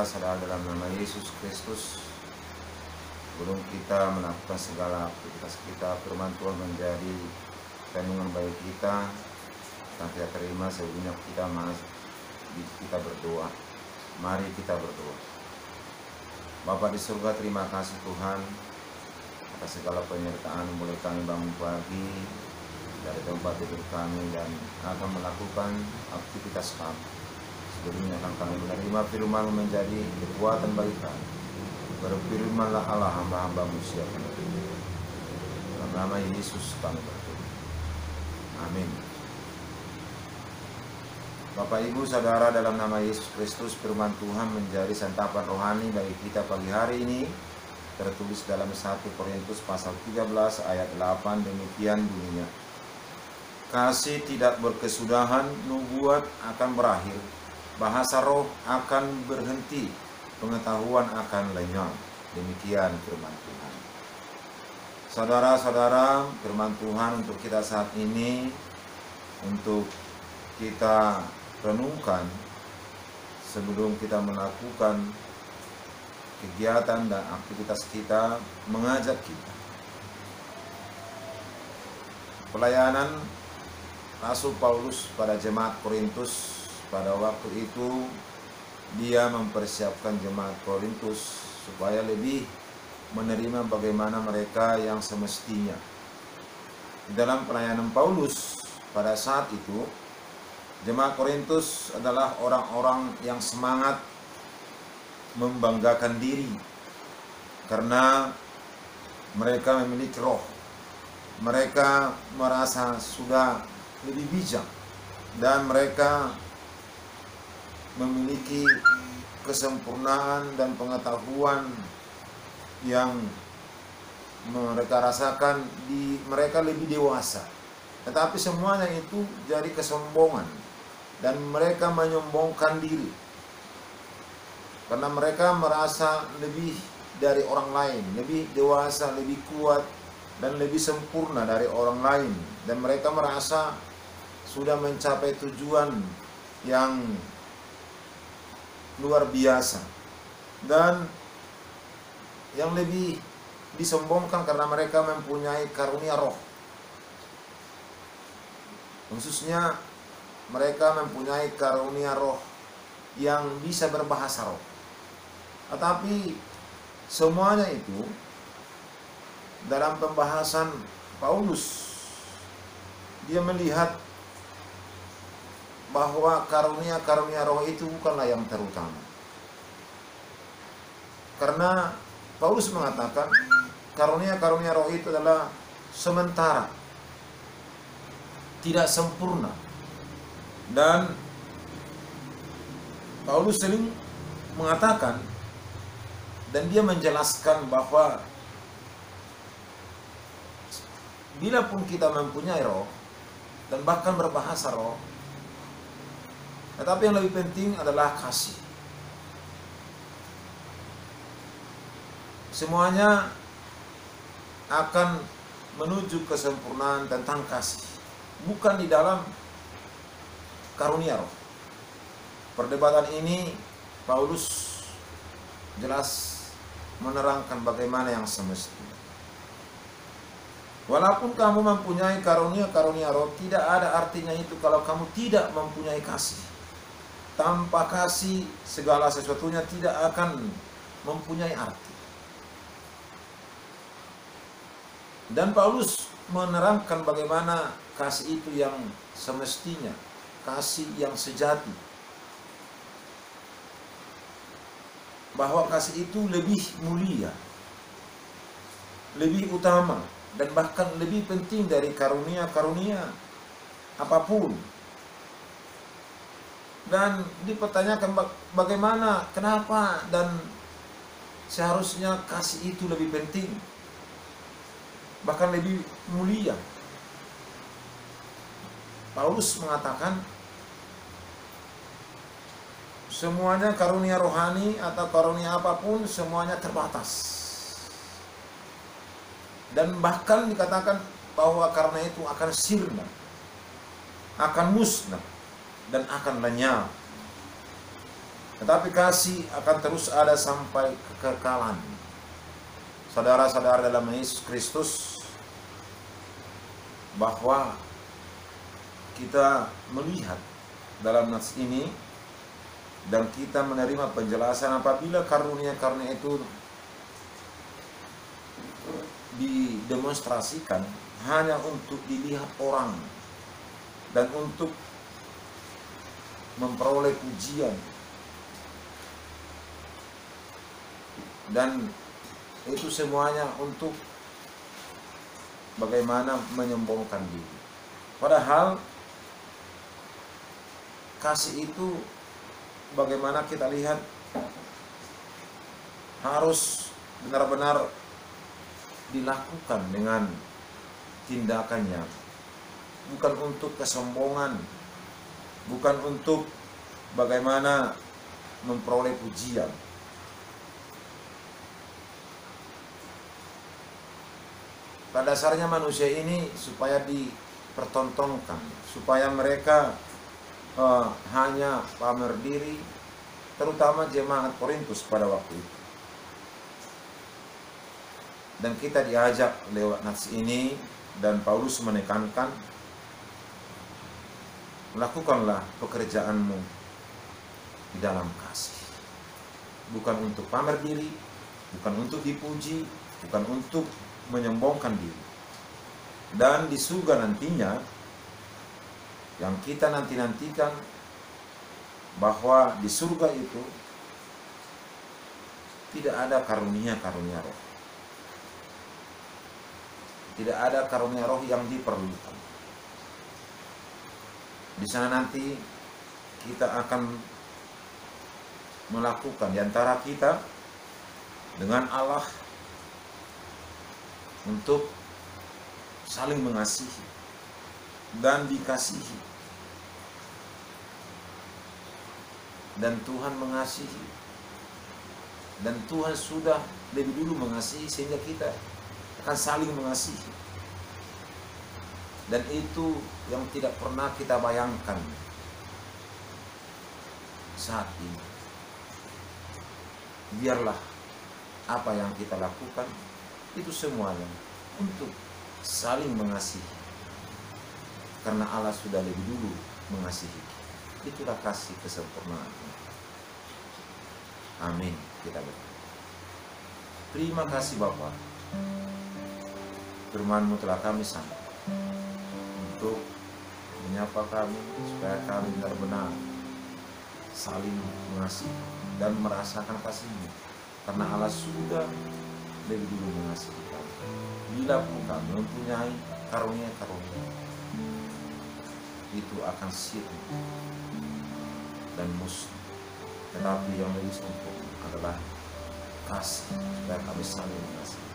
saudara-saudara dalam nama Yesus Kristus, sebelum kita melakukan segala aktivitas kita, firman Tuhan menjadi renungan bagi kita. Dan kita terima sebelumnya kita berdoa. Mari kita berdoa. Bapa di surga, terima kasih Tuhan atas segala penyertaan. Boleh kami bangun pagi dari tempat tidur kami dan akan melakukan aktivitas kami. Sebelumnya akan kami menerima firman menjadi kekuatan bagi kami. Berfirmanlah Allah, hamba-hambamu siap menerima. Dalam nama Yesus kami berdoa. Amin. Bapak, Ibu, Saudara, dalam nama Yesus Kristus, firman Tuhan menjadi santapan rohani bagi kita pagi hari ini. Tertulis dalam 1 Korintus pasal 13 ayat 8, demikian bunyinya. Kasih tidak berkesudahan, nubuat akan berakhir, bahasa roh akan berhenti, pengetahuan akan lenyap. Demikian firman Tuhan. Saudara-saudara, firman Tuhan untuk kita saat ini, untuk kita renungkan sebelum kita melakukan kegiatan dan aktivitas kita, mengajak kita. Pelayanan Rasul Paulus pada jemaat Korintus, pada waktu itu dia mempersiapkan jemaat Korintus supaya lebih menerima bagaimana mereka yang semestinya. Dalam pelayanan Paulus pada saat itu, jemaat Korintus adalah orang-orang yang semangat membanggakan diri karena mereka memiliki roh. Mereka merasa sudah lebih bijak dan mereka memiliki kesempurnaan dan pengetahuan yang mereka rasakan mereka lebih dewasa. Tetapi semuanya itu jadi kesombongan dan mereka menyombongkan diri karena mereka merasa lebih dari orang lain, lebih dewasa, lebih kuat dan lebih sempurna dari orang lain, dan mereka merasa sudah mencapai tujuan yang luar biasa. Dan yang lebih disombongkan karena mereka mempunyai karunia roh. Khususnya mereka mempunyai karunia roh yang bisa berbahasa roh. Tetapi semuanya itu dalam pembahasan Paulus, dia melihat bahwa karunia-karunia roh itu bukanlah yang terutama. Karena Paulus mengatakan karunia-karunia roh itu adalah sementara, tidak sempurna. Dan Paulus sering mengatakan dan dia menjelaskan bahwa bila pun kita mempunyai roh dan bahkan berbahasa roh, tetapi yang lebih penting adalah kasih. Semuanya akan menuju kesempurnaan tentang kasih, bukan di dalam karunia roh. Perdebatan ini Paulus jelas menerangkan bagaimana yang semestinya. Walaupun kamu mempunyai karunia-karunia roh, tidak ada artinya itu kalau kamu tidak mempunyai kasih. Tanpa kasih, segala sesuatunya tidak akan mempunyai arti. Dan Paulus menerangkan bagaimana kasih itu yang semestinya, kasih yang sejati. Bahwa kasih itu lebih mulia, lebih utama, dan bahkan lebih penting dari karunia-karunia apapun. Dan dipertanyakan bagaimana, kenapa, dan seharusnya kasih itu lebih penting, bahkan lebih mulia. Paulus mengatakan semuanya karunia rohani atau karunia apapun, semuanya terbatas. Dan bahkan dikatakan bahwa karena itu akan sirna, akan musnah, dan akan lenyap. Tetapi kasih akan terus ada sampai kekekalan. Saudara-saudara dalam Yesus Kristus, bahwa kita melihat dalam nats ini dan kita menerima penjelasan apabila karunia-karunia itu didemonstrasikan hanya untuk dilihat orang dan untuk memperoleh pujian, dan itu semuanya untuk bagaimana menyombongkan diri. Padahal kasih itu bagaimana kita lihat harus benar-benar dilakukan dengan tindakannya, bukan untuk kesombongan, bukan untuk bagaimana memperoleh pujian. Pada dasarnya manusia ini supaya dipertontonkan, supaya mereka hanya pamer diri, terutama jemaat Korintus pada waktu itu. Dan kita diajak lewat nats ini, dan Paulus menekankan, lakukanlah pekerjaanmu di dalam kasih. Bukan untuk pamer diri, bukan untuk dipuji, bukan untuk menyombongkan diri. Dan di surga nantinya, yang kita nanti-nantikan, bahwa di surga itu tidak ada karunia-karunia roh. Tidak ada karunia roh yang diperlukan. Di sana nanti kita akan melakukan di antara kita dengan Allah untuk saling mengasihi dan dikasihi. Dan Tuhan mengasihi. Dan Tuhan sudah lebih dulu mengasihi sehingga kita akan saling mengasihi. Dan itu yang tidak pernah kita bayangkan saat ini. Biarlah apa yang kita lakukan itu semuanya untuk saling mengasihi, karena Allah sudah lebih dulu mengasihi. Itulah kasih kesempurnaan. Amin. Kita berdoa. Terima kasih Bapa, firman-Mu telah kami sampai untuk menyapa kami supaya kami benar-benar saling mengasihi dan merasakan kasih-Mu, karena Allah sudah lebih dulu mengasihi kami. Bila pun kami mempunyai karunia-karunia, itu akan sirna dan musnah. Tetapi yang lebih sempurna adalah kasih, supaya kami saling mengasihi.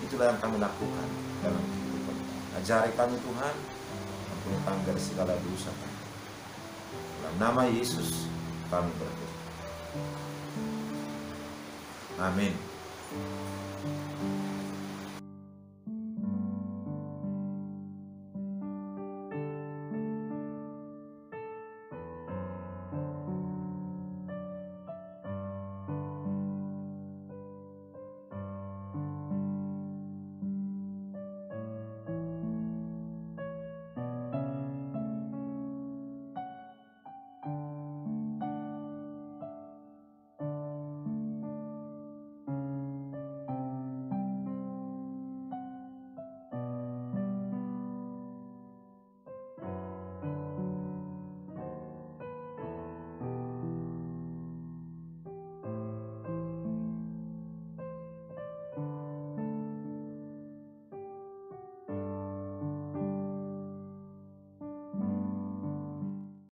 Itulah yang kami lakukan dalam kehidupan. Ajari kami Tuhan, ampuni kami dari segala dosa kami. Dalam nama Yesus kami berdoa. Amin.